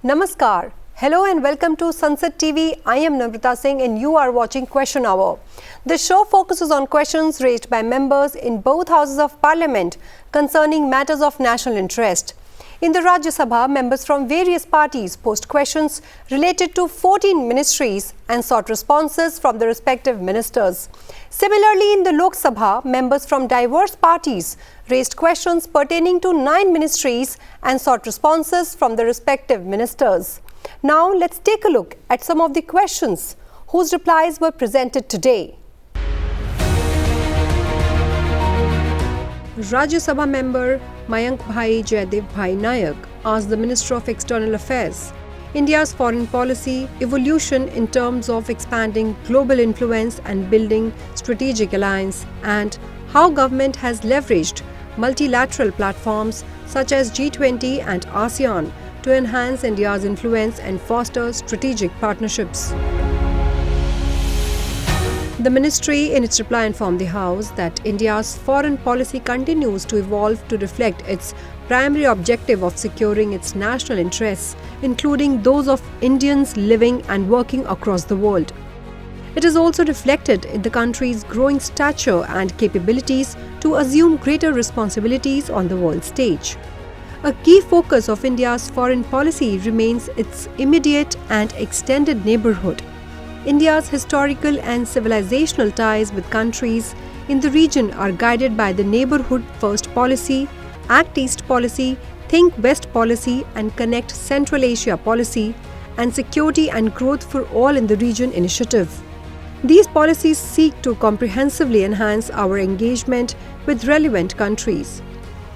Namaskar. Hello and welcome to Sansad TV. I am Namrata Singh and you are watching Question Hour. This show focuses on questions raised by members in both houses of Parliament concerning matters of national interest. In the Rajya Sabha, members from various parties posed questions related to 14 ministries and sought responses from the respective ministers. Similarly, in the Lok Sabha, members from diverse parties raised questions pertaining to 9 ministries and sought responses from the respective ministers. Now, let's take a look at some of the questions whose replies were presented today. Rajya Sabha member Mayank Bhai Jaidev Bhai Nayak asked the Minister of External Affairs India's foreign policy evolution in terms of expanding global influence and building strategic alliance, and how government has leveraged multilateral platforms such as G20 and ASEAN to enhance India's influence and foster strategic partnerships. The ministry in its reply informed the House that India's foreign policy continues to evolve to reflect its primary objective of securing its national interests, including those of Indians living and working across the world. It is also reflected in the country's growing stature and capabilities to assume greater responsibilities on the world stage. A key focus of India's foreign policy remains its immediate and extended neighborhood. India's historical and civilizational ties with countries in the region are guided by the Neighborhood First policy, Act East policy, Think West policy, and Connect Central Asia policy, and Security and Growth for All in the Region initiative. These policies seek to comprehensively enhance our engagement with relevant countries.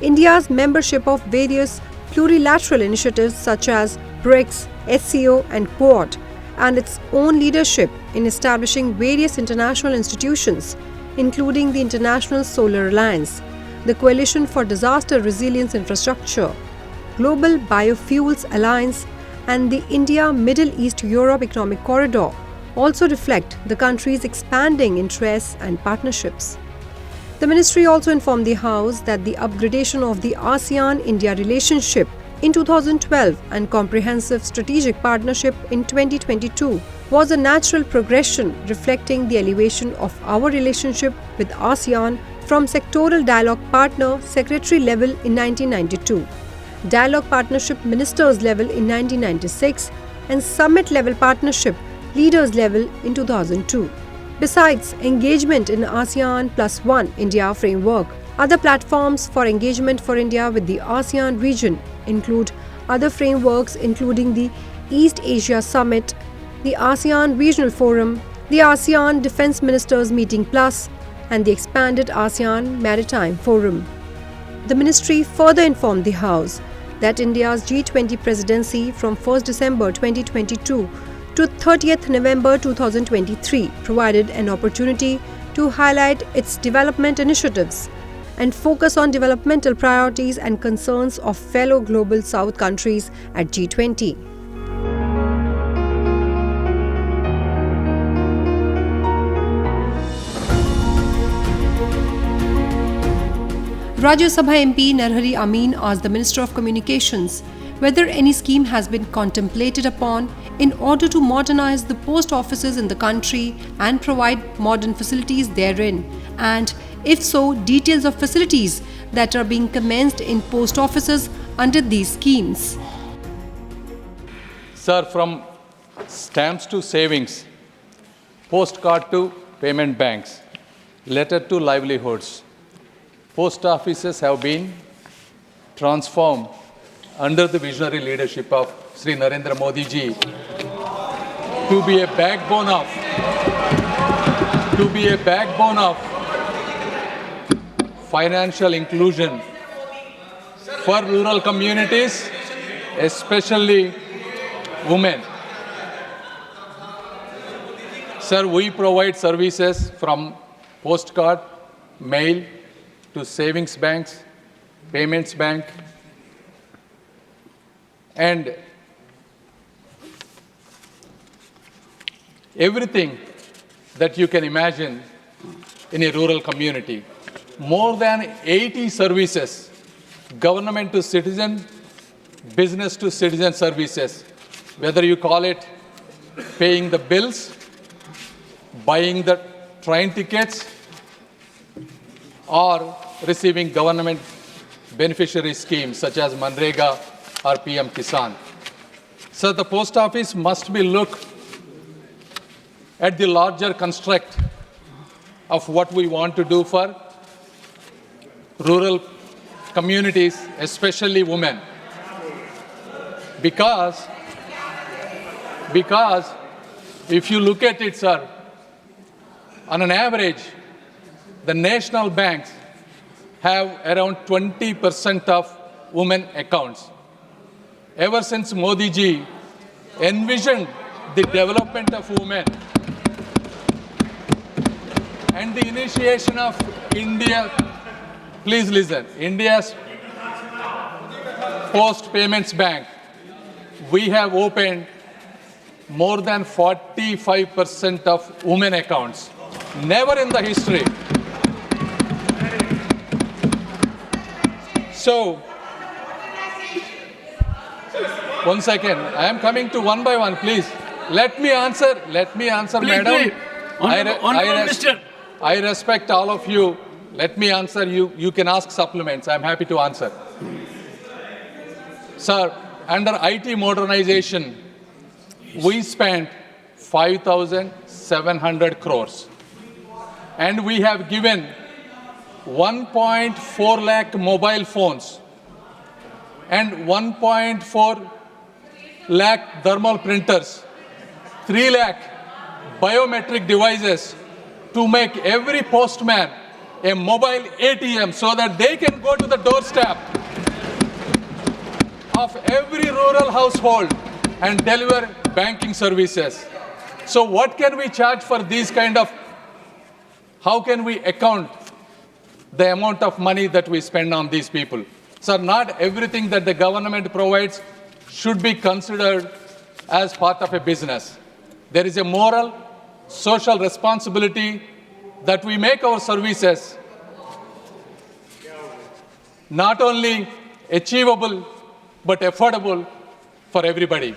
India's membership of various plurilateral initiatives such as BRICS, SCO, and Quad, and its own leadership in establishing various international institutions, including the International Solar Alliance, the Coalition for Disaster Resilience Infrastructure, Global Biofuels Alliance, and the India-Middle East-Europe Economic Corridor, also reflect the country's expanding interests and partnerships. The ministry also informed the House that the upgradation of the ASEAN-India relationship in 2012 and comprehensive strategic partnership in 2022 was a natural progression reflecting the elevation of our relationship with ASEAN from sectoral dialogue partner secretary level in 1992, dialogue partnership ministers level in 1996, and summit level partnership leaders level in 2002. Besides engagement in ASEAN Plus One India framework, other platforms for engagement for India with the ASEAN region include other frameworks including the East Asia Summit, the ASEAN Regional Forum, the ASEAN Defence Ministers Meeting Plus, and the expanded ASEAN Maritime Forum. The ministry further informed the House that India's G20 presidency from 1st December 2022 to 30th November 2023 provided an opportunity to highlight its development initiatives and focus on developmental priorities and concerns of fellow Global South countries at G20. Rajya Sabha MP Narhari Amin asked the Minister of Communications whether any scheme has been contemplated upon in order to modernize the post offices in the country and provide modern facilities therein, and if so, details of facilities that are being commenced in post offices under these schemes. Sir, from stamps to savings, postcard to payment banks, letter to livelihoods, post offices have been transformed under the visionary leadership of Sri Narendra Modi ji to be a backbone of financial inclusion for rural communities, especially women. Sir, we provide services from postcard, mail to savings banks, payments bank, and everything that you can imagine in a rural community. More than 80 services, government to citizen, business to citizen services whether you call it paying the bills, buying the train tickets, or receiving government beneficiary schemes such as Manrega or PM Kisan. So the post office must be looked at the larger construct of what we want to do for rural communities, especially women. Because if you look at it, sir, on an average, the national banks have around 20% of women accounts. Ever since Modi ji envisioned the development of women and the initiation of India, please listen, India's Post Payments Bank, we have opened more than 45% of women accounts. Never in the history. So, one second. I am coming to one by one, please. Let me answer, please, madam. Please. I respect all of you. Let me answer you. You can ask supplements. I am happy to answer. Sir, under IT modernization, we spent 5,700 crores. And we have given 1.4 lakh mobile phones and 1.4 lakh thermal printers, 3 lakh biometric devices to make every postman a mobile ATM so that they can go to the doorstep of every rural household and deliver banking services. So what can we charge for these kind of, how can we account the amount of money that we spend on these people? So not everything that the government provides should be considered as part of a business. There is a moral, social responsibility that we make our services not only achievable but affordable for everybody.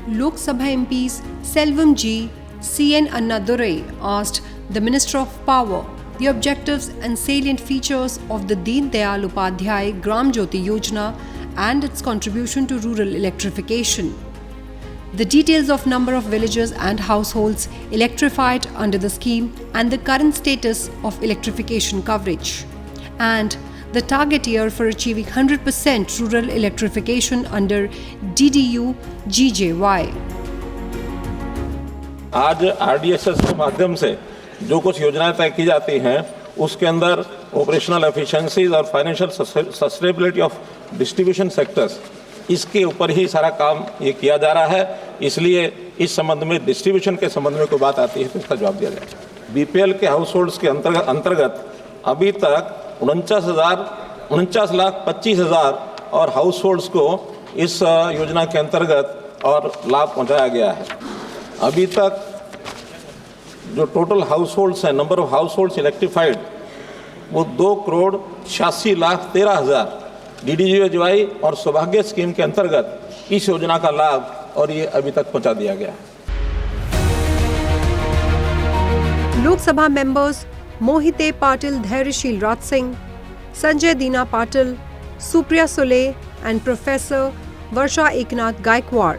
Lok Sabha MPs Selvam G, C.N. Annadurai asked the Minister of Power the objectives and salient features of the Deen Dayal Upadhyay Gram Jyoti Yojana and its contribution to rural electrification. The details of number of villages and households electrified under the scheme and the current status of electrification coverage. And the target year for achieving 100% rural electrification under DDU-GJY. आज RDSS के माध्यम से जो कुछ योजनाएं तय की जाती हैं उसके अंदर ऑपरेशनल एफिशिएंसीज और financial sustainability of distribution sectors, इसके ऊपर ही सारा काम ये किया जा रहा है। इसलिए इस संबंध में डिस्ट्रीब्यूशन के संबंध में कोई बात आती है तो इसका जवाब दिया जाए। बीपीएल के हाउस होल्ड्स के अंतर्गत अभी तक 49,25,000 और हाउस होल्ड्स को इस योजना के अंतर्गत और लाभ पहुंचाया गया है। अभी तक जो टोटल हाउस होल्ड्स हैं, number of house holds electrified, वो 2,86,13,000 DDU-GJY और सौभाग्य स्कीम के अंतर्गत इस योजना का लाभ और ये अभी तक पहुंचा दिया गया। Lok Sabha members Mohite Patil Dhairishil Raj Singh, Sanjay Dina Patil, Supriya Sule and Professor Varsha Eknath Gaikwad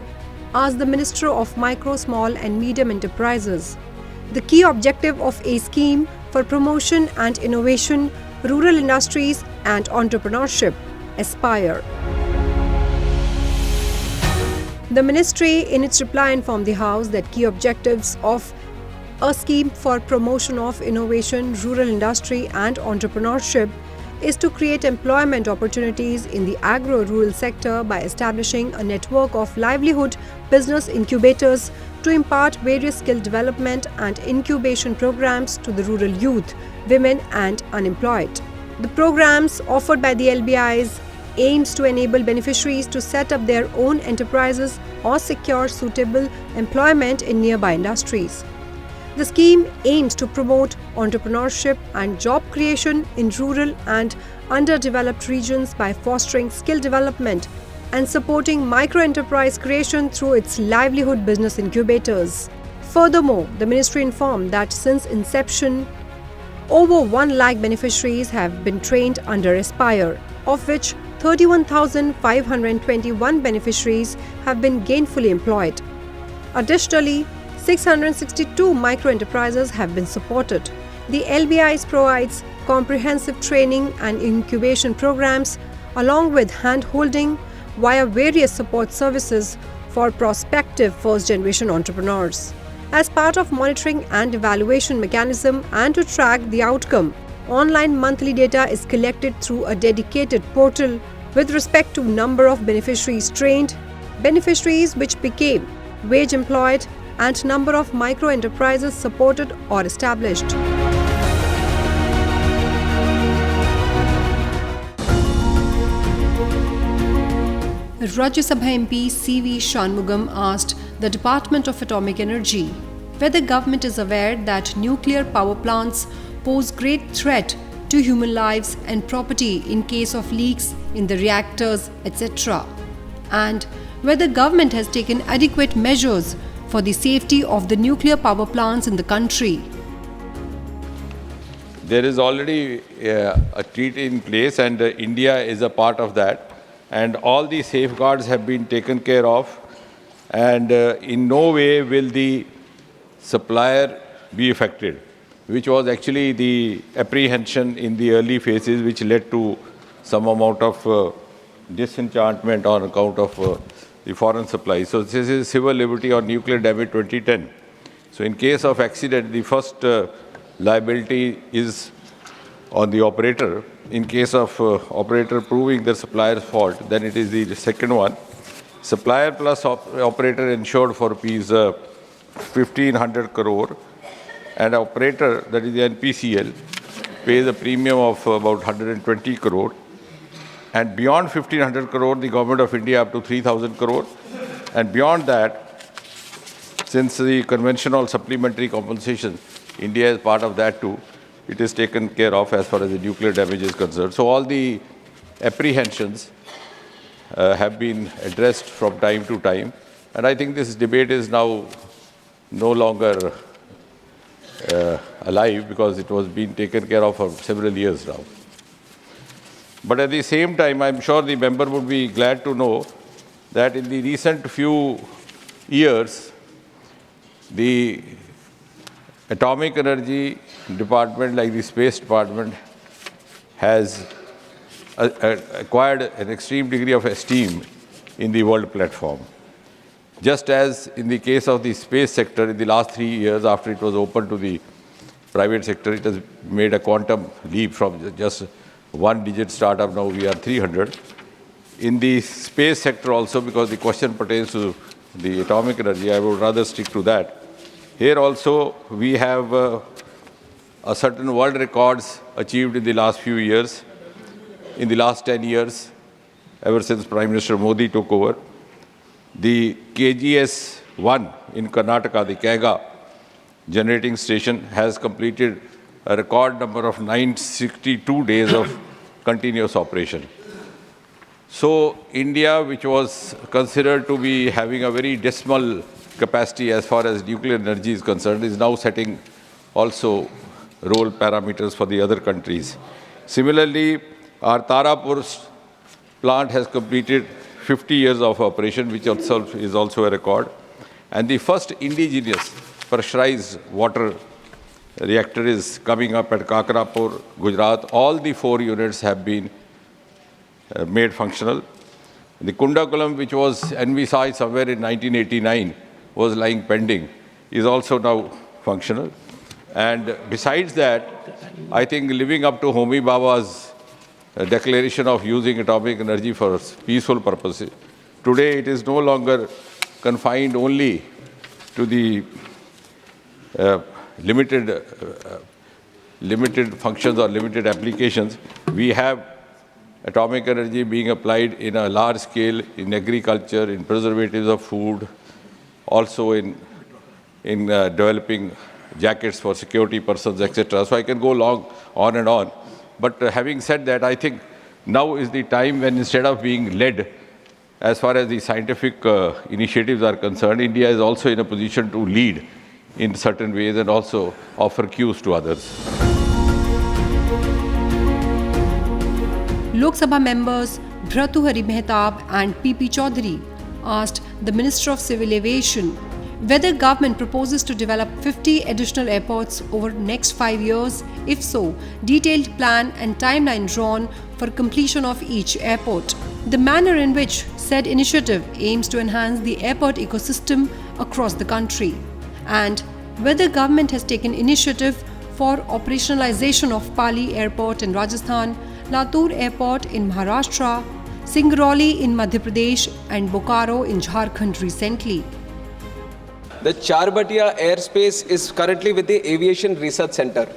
asked the Minister of Micro, Small and Medium Enterprises the key objective of a scheme for promotion and innovation, rural industries and entrepreneurship, Aspire. The ministry in its reply informed the House that key objectives of a scheme for promotion of innovation, rural industry and entrepreneurship is to create employment opportunities in the agro-rural sector by establishing a network of livelihood business incubators to impart various skill development and incubation programs to the rural youth, women and unemployed. The programs offered by the LBIs aims to enable beneficiaries to set up their own enterprises or secure suitable employment in nearby industries. The scheme aims to promote entrepreneurship and job creation in rural and underdeveloped regions by fostering skill development and supporting micro-enterprise creation through its livelihood business incubators. Furthermore, the ministry informed that since inception, over 1 lakh beneficiaries have been trained under Aspire, of which 31,521 beneficiaries have been gainfully employed. Additionally, 662 micro-enterprises have been supported. The LBIs provides comprehensive training and incubation programs along with hand-holding via various support services for prospective first-generation entrepreneurs. As part of monitoring and evaluation mechanism and to track the outcome, online monthly data is collected through a dedicated portal with respect to number of beneficiaries trained, beneficiaries which became wage employed, and number of micro-enterprises supported or established. Rajya Sabha MP C.V. Shanmugam asked the Department of Atomic Energy whether government is aware that nuclear power plants pose great threat to human lives and property in case of leaks in the reactors, etc., and whether government has taken adequate measures for the safety of the nuclear power plants in the country. There is already a treaty in place and India is a part of that, and all the safeguards have been taken care of, and in no way will the supplier be affected, which was actually the apprehension in the early phases which led to some amount of disenchantment on account of the foreign supply. So this is Civil Liberty on Nuclear Damage 2010. So in case of accident, the first liability is on the operator. In case of operator proving the supplier's fault, then it is the second one. Supplier plus operator insured for rupees 1,500 crore, and operator, that is the NPCL, pays a premium of about 120 crore. And beyond 1,500 crore, the Government of India up to 3,000 crore. And beyond that, since the conventional supplementary compensation, India is part of that too, it is taken care of as far as the nuclear damage is concerned. So all the apprehensions have been addressed from time to time. And I think this debate is now no longer alive because it was being taken care of for several years now. But at the same time, I'm sure the member would be glad to know that in the recent few years, the Atomic Energy Department, like the Space Department, has acquired an extreme degree of esteem in the world platform. Just as in the case of the space sector, in the last 3 years after it was opened to the private sector, it has made a quantum leap from just one-digit startup, now we are 300. In the space sector also, because the question pertains to the atomic energy, I would rather stick to that. Here also, we have a certain world records achieved in the last few years. In the last 10 years, ever since Prime Minister Modi took over, the KGS-1 in Karnataka, the Kaiga generating station, has completed a record number of 962 days of continuous operation. So India, which was considered to be having a very dismal capacity as far as nuclear energy is concerned, is now setting also role parameters for the other countries. Similarly, our Tarapur plant has completed 50 years of operation, which itself is also a record. And the first indigenous pressurized water reactor is coming up at Kakrapur, Gujarat. All the 4 units have been made functional. The Kundakulam, which was envisaged somewhere in 1989, was lying pending, is also now functional. And besides that, I think living up to Homi Baba's declaration of using atomic energy for peaceful purposes, today it is no longer confined only to the limited functions or limited applications. We have atomic energy being applied in a large scale in agriculture, in preservatives of food, also in developing jackets for security persons, etc. So I can go on and on. But having said that, I think now is the time when instead of being led, as far as the scientific initiatives are concerned, India is also in a position to lead in certain ways and also offer cues to others. Lok Sabha members Bharatuhari Mehtab and P.P. Chaudhary asked the Minister of Civil Aviation whether government proposes to develop 50 additional airports over next 5 years. If so, detailed plan and timeline drawn for completion of each airport. The manner in which said initiative aims to enhance the airport ecosystem across the country, and whether government has taken initiative for operationalization of Pali Airport in Rajasthan, Latur Airport in Maharashtra, Singrauli in Madhya Pradesh and Bokaro in Jharkhand recently. The Charbatiya airspace is currently with the Aviation Research Center.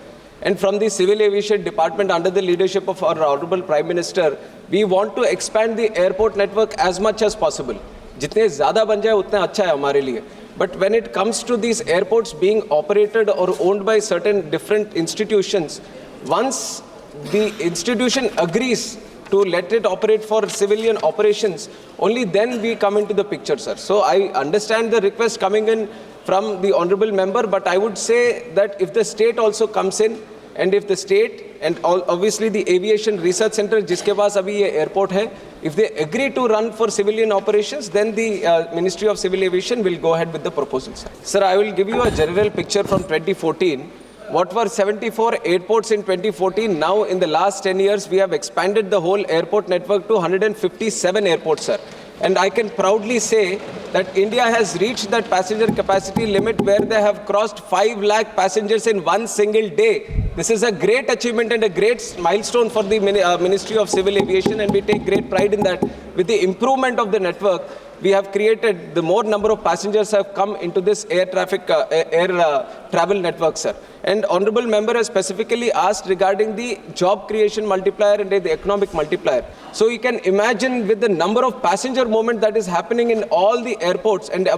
And from the Civil Aviation Department under the leadership of our Honorable Prime Minister, we want to expand the airport network as much as possible. Jitne zyada ban jaye utna acha hai hamare liye. But when it comes to these airports being operated or owned by certain different institutions, once the institution agrees to let it operate for civilian operations, only then we come into the picture, sir. So I understand the request coming in from the honorable member, but I would say that if the state also comes in, and if the state and obviously the Aviation Research Center, jiske paas abhi ye airport hai, if they agree to run for civilian operations, then the Ministry of Civil Aviation will go ahead with the proposals. Sir, I will give you a general picture from 2014. What were 74 airports in 2014, now in the last 10 years, we have expanded the whole airport network to 157 airports, sir. And I can proudly say that India has reached that passenger capacity limit where they have crossed 5 lakh passengers in one single day. This is a great achievement and a great milestone for the Ministry of Civil Aviation, and we take great pride in that. With the improvement of the network, we have created, the more number of passengers have come into this air travel network, sir. And honorable member has specifically asked regarding the job creation multiplier and the economic multiplier. So you can imagine with the number of passenger movement that is happening in all the airports, and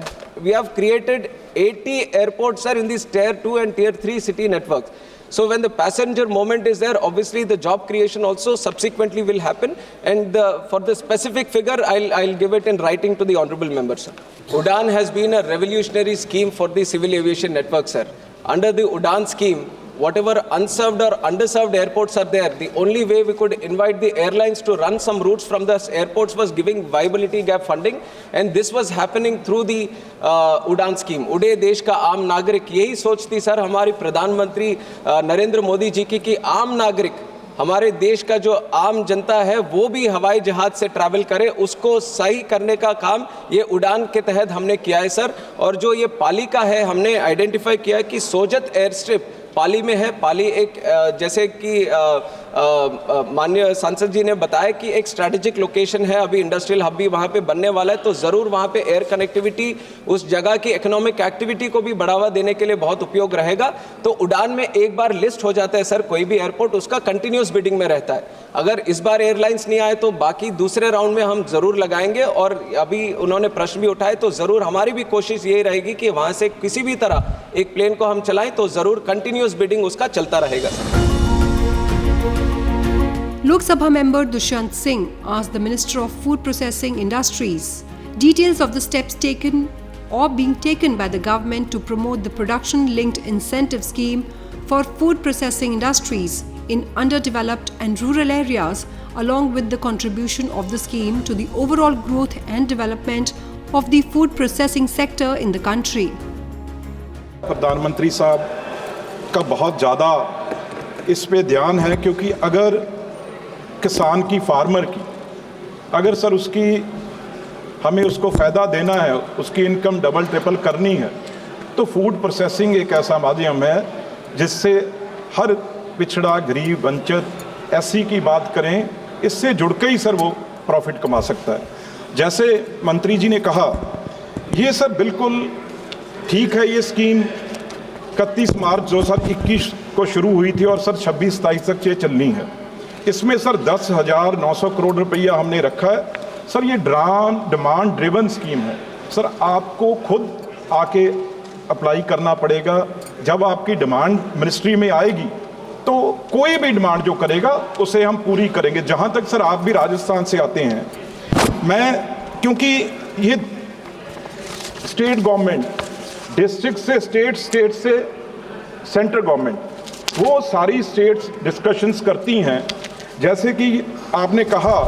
we have created 80 airports, sir, in these tier 2 and tier 3 city networks. So when the passenger movement is there, obviously the job creation also subsequently will happen. And for the specific figure, I'll give it in writing to the honorable member, sir. UDAN has been a revolutionary scheme for the civil aviation network, sir. Under the UDAN scheme, whatever unserved or underserved airports are there, the only way we could invite the airlines to run some routes from the airports was giving viability gap funding, and this was happening through the UDAN scheme. उड़े देश का आम नागरिक, यही सोचती sir हमारी प्रधानमंत्री नरेंद्र मोदी जी की कि आम नागरिक, हमारे देश का जो आम जनता है वो भी हवाई जहाज से ट्रैवल करे, उसको सही करने का काम ये उड़ान के तहत हमने किया है, सर. और जो ये पाली का है, हमने आइडेंटिफाई किया कि सोजत एयर स्ट्रिप पाली में है. पाली एक जैसे कि माननीय सांसद जी ने बताया कि एक स्ट्रैटेजिक लोकेशन है, अभी इंडस्ट्रियल हब भी वहाँ पे बनने वाला है, तो ज़रूर वहाँ पे एयर कनेक्टिविटी उस जगह की इकोनॉमिक एक्टिविटी को भी बढ़ावा देने के लिए बहुत उपयोग रहेगा. तो उड़ान में एक बार लिस्ट हो जाता है सर कोई भी एयरपोर्ट, उसका कंटिन्यूस बिडिंग में रहता है. अगर इस बार एयरलाइंस नहीं आए तो बाकी दूसरे राउंड में हम ज़रूर लगाएंगे. और अभी उन्होंने प्रश्न भी उठाए, तो ज़रूर हमारी भी कोशिश यही रहेगी कि वहाँ से किसी भी तरह एक प्लेन को हम चलाएं तो ज़रूर कंटिन्यूस बिडिंग उसका चलता रहेगा. Lok Sabha member Dushyant Singh asked the Minister of Food Processing Industries details of the steps taken or being taken by the government to promote the production-linked incentive scheme for food processing industries in underdeveloped and rural areas, along with the contribution of the scheme to the overall growth and development of the food processing sector in the country. प्रधानमंत्री साहब का बहुत ज़्यादा इस पे ध्यान है, क्योंकि अगर किसान की, फार्मर की, अगर सर उसकी हमें उसको फ़ायदा देना है, उसकी इनकम डबल ट्रिपल करनी है, तो फूड प्रोसेसिंग एक ऐसा माध्यम है जिससे हर पिछड़ा, गरीब, वंचित, ऐसी की बात करें, इससे जुड़ के ही सर वो प्रॉफिट कमा सकता है. जैसे मंत्री जी ने कहा, ये सर बिल्कुल ठीक है. ये स्कीम 31 मार्च 2021 को शुरू हुई थी और सर 26-27 तक ये चलनी है. इसमें सर 10,900 करोड़ रुपया हमने रखा है. सर ये डिमांड ड्रिवन स्कीम है. सर आपको खुद आके अप्लाई करना पड़ेगा. जब आपकी डिमांड मिनिस्ट्री में आएगी तो कोई भी डिमांड जो करेगा उसे हम पूरी करेंगे। जहाँ तक सर आप भी राजस्थान से आते हैं, मैं क्योंकि ये स्टेट गवर्नमेंट, डिस्ट्रिक्ट से स्टेट, स्टेट से सेंट्रल गवर्नमेंट, वो सारी स्टेट्स डिस्कशंस करती हैं। जैसे कि आपने कहा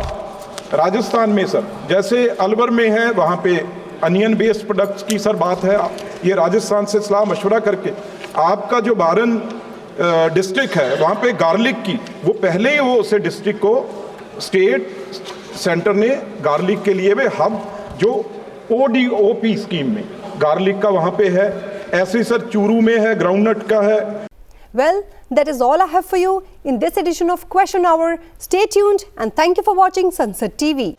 राजस्थान में सर, जैसे अलवर में है वहाँ पे अनियन बेस्ड प्रोडक्ट्स की सर बात है, ये राजस्थान से सलाह मशवरा करके आपका जो बारन डिस्ट्रिक्ट है वहाँ पे गार्लिक की, वो पहले ही वो उसे डिस्ट्रिक्ट को स्टेट सेंटर ने गार्लिक के लिए वे हब जो ODOP स्कीम में गार्लिक का वहाँ पे है, ऐसे सर चूरू में है, ग्राउंडनट का है। Well, that is all I have for you in this edition of Question Hour. Stay tuned and thank you for watching Sansad TV.